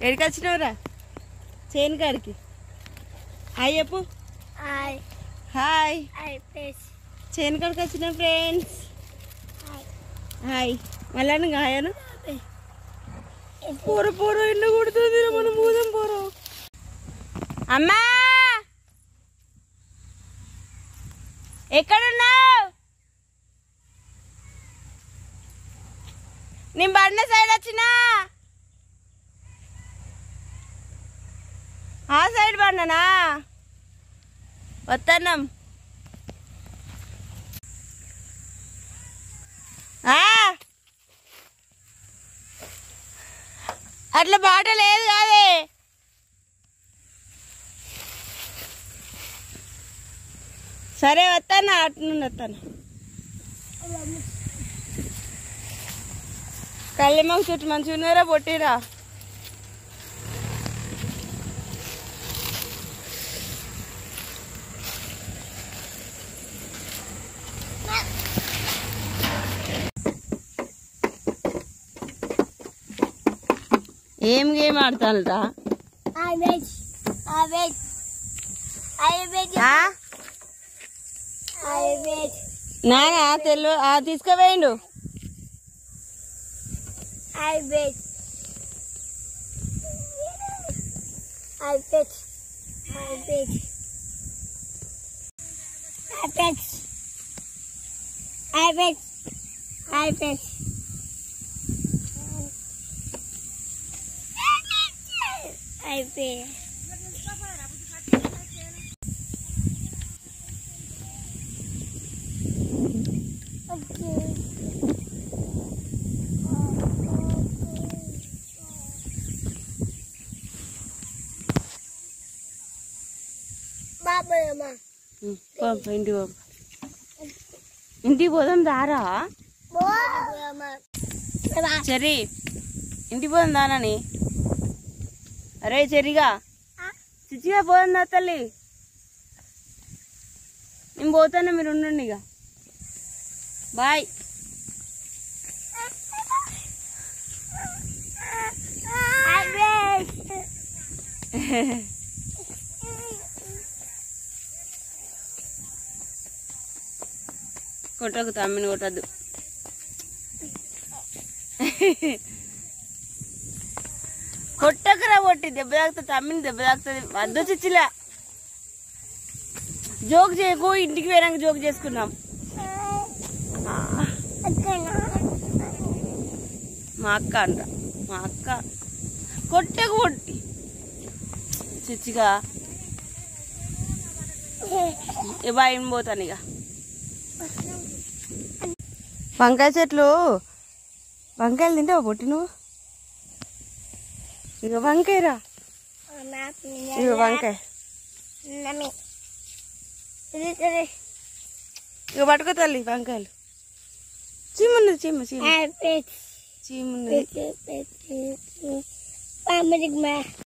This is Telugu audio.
ఎక్కడికి వచ్చినవురా? చేను కాడికి. హాయ్ చెప్పు. Hi hi. చేను కాడికి వచ్చిన ఫ్రెండ్స్. హాయ్. మళ్ళీ హాయను పూర పూర ఎండ కొడుతుంది. మనం పూదం పూర. అమ్మా ఎక్కడున్నావు? నేను బండ సైడ్ వచ్చినా. ఆ సైడ్ బండనా వస్తున్నాం. అట్లా బాట లేదు కాదే. సరే వస్తాను. అటు నుండి వస్తాను. కళ్ళెమ్మకు చుట్టూ మంచిగా ఉన్నారా? పొట్టిరా. ఏం గేమ్ ఆడతానరా? నానా తెలు తీసుకుపోయిండు. ఇంటికి పోదాం దారా. చెర్రీ ఇంటికి పోదాం దానని. అరే చెర్రిగా చిచ్చిగా పోదాం దా తల్లి. నేను పోతాను, మీరు ఉండండి ఇక. బాయ్. కొట్టకు, తమ్మిని కొట్టద్దు. కొట్టకురా, కొట్టి దెబ్బ తాకుతుంది. తమ్మిని దెబ్బ తాకుతుంది. వద్దు చిచ్చిలా. జోక్ చేయకు. ఇంటికి పోయినాక జోక్ చేసుకున్నాం. మా అక్క అంట. మా అక్క కొట్టకు, కొట్టి చిచ్చిగా. బాయ్ పోతాను ఇక. వంకాయ చెట్లు. వంకాయలు తింటావా పొట్టి నువ్వు? ఇక వంకాయరా. ఇక వంకాయ ఇక పట్టుకో తల్లి. వంకాయలు చీమున్నది. చీమున్నది.